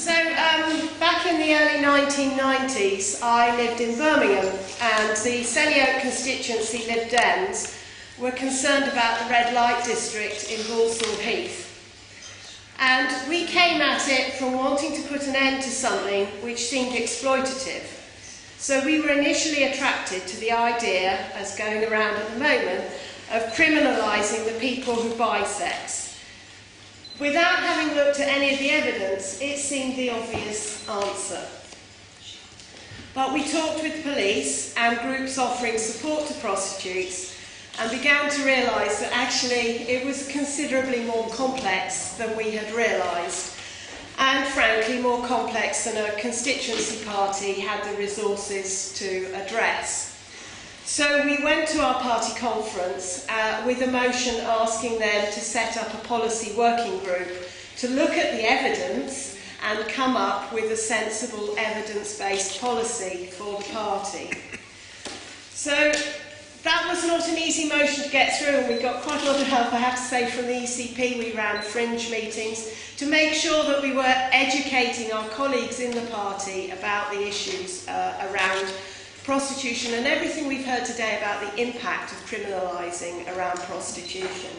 Back in the early 1990s, I lived in Birmingham, and the Selly Oak constituency Lib Dems were concerned about the red light district in Walsall Heath. And we came at it from wanting to put an end to something which seemed exploitative. So we were initially attracted to the idea, as going around at the moment, of criminalising the people who buy sex. Without having looked at any of the evidence, it seemed the obvious answer. But we talked with police and groups offering support to prostitutes and began to realise that actually it was considerably more complex than we had realised, and frankly more complex than a constituency party had the resources to address. So we went to our party conference with a motion asking them to set up a policy working group to look at the evidence and come up with a sensible evidence-based policy for the party. So that was not an easy motion to get through, and we got quite a lot of help, I have to say, from the ECP. We ran fringe meetings to make sure that we were educating our colleagues in the party about the issues around prostitution and everything we've heard today about the impact of criminalising around prostitution.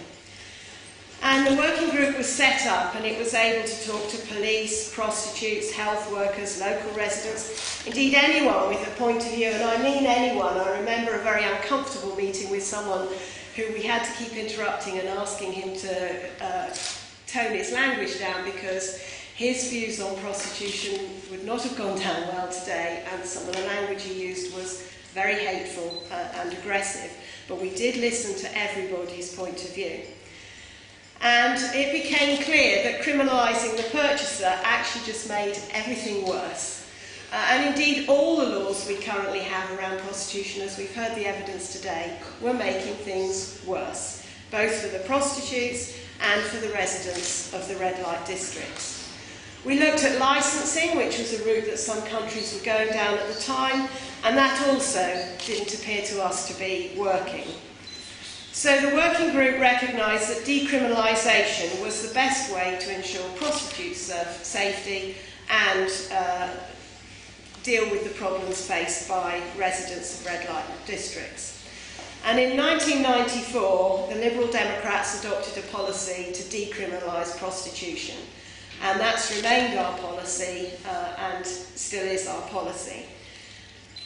And the working group was set up, and it was able to talk to police, prostitutes, health workers, local residents, indeed anyone with a point of view, and I mean anyone. I remember a very uncomfortable meeting with someone who we had to keep interrupting and asking him to tone his language down because his views on prostitution would not have gone down well today, and some of the language he used was very hateful and aggressive. But we did listen to everybody's point of view. And it became clear that criminalising the purchaser actually just made everything worse. And indeed, all the laws we currently have around prostitution, as we've heard the evidence today, were making things worse, both for the prostitutes and for the residents of the red light districts. We looked at licensing, which was a route that some countries were going down at the time, and that also didn't appear to us to be working. So the working group recognised that decriminalisation was the best way to ensure prostitute safety and deal with the problems faced by residents of red light districts. And in 1994, the Liberal Democrats adopted a policy to decriminalise prostitution. And that's remained our policy and still is our policy.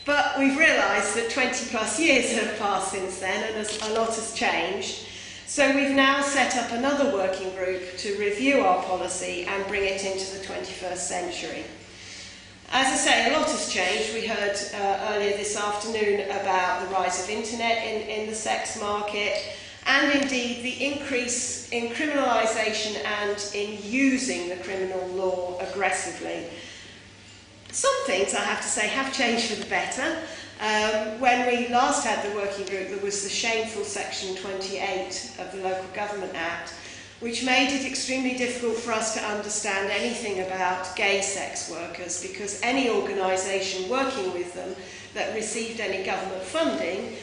But we've realised that 20 plus years have passed since then, and a lot has changed. So we've now set up another working group to review our policy and bring it into the 21st century. As I say, a lot has changed. We heard earlier this afternoon about the rise of internet in the sex market, and indeed the increase in criminalisation and in using the criminal law aggressively. Some things, I have to say, have changed for the better. When we last had the working group, there was the shameful Section 28 of the Local Government Act, which made it extremely difficult for us to understand anything about gay sex workers, because any organisation working with them that received any government funding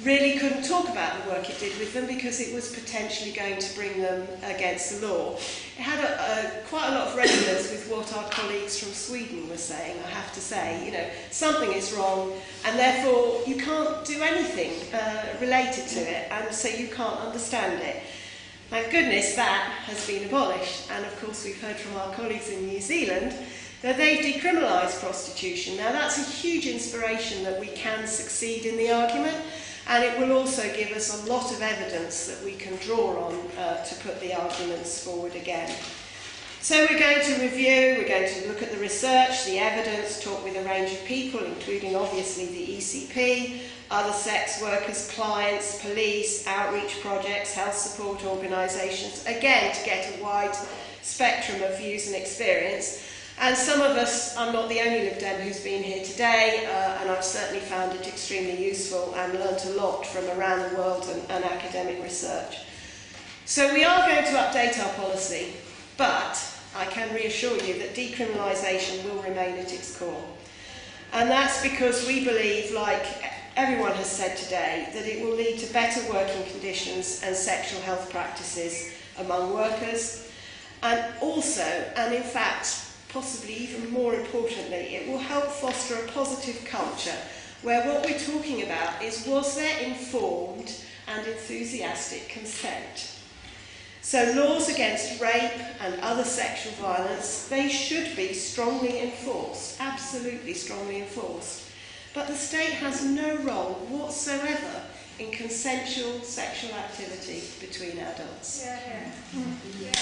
really couldn't talk about the work it did with them because it was potentially going to bring them against the law. It had quite a lot of resonance with what our colleagues from Sweden were saying, I have to say. You know, something is wrong, and therefore you can't do anything related to it, and so you can't understand it. Thank goodness that has been abolished, and of course we've heard from our colleagues in New Zealand that they've decriminalised prostitution. Now that's a huge inspiration that we can succeed in the argument, and it will also give us a lot of evidence that we can draw on to put the arguments forward again. So we're going to review, we're going to look at the research, the evidence, talk with a range of people, including obviously the ECP, other sex workers, clients, police, outreach projects, health support organisations, again to get a wide spectrum of views and experience. And some of us, I'm not the only Lib Dem who's been here today, and I've certainly found it extremely useful and learnt a lot from around the world and academic research. So we are going to update our policy, but I can reassure you that decriminalisation will remain at its core. And that's because we believe, like everyone has said today, that it will lead to better working conditions and sexual health practices among workers, and also, and in fact, possibly even more importantly, it will help foster a positive culture where what we're talking about is, was there informed and enthusiastic consent? So laws against rape and other sexual violence, they should be strongly enforced, absolutely strongly enforced. But the state has no role whatsoever in consensual sexual activity between adults. Yeah.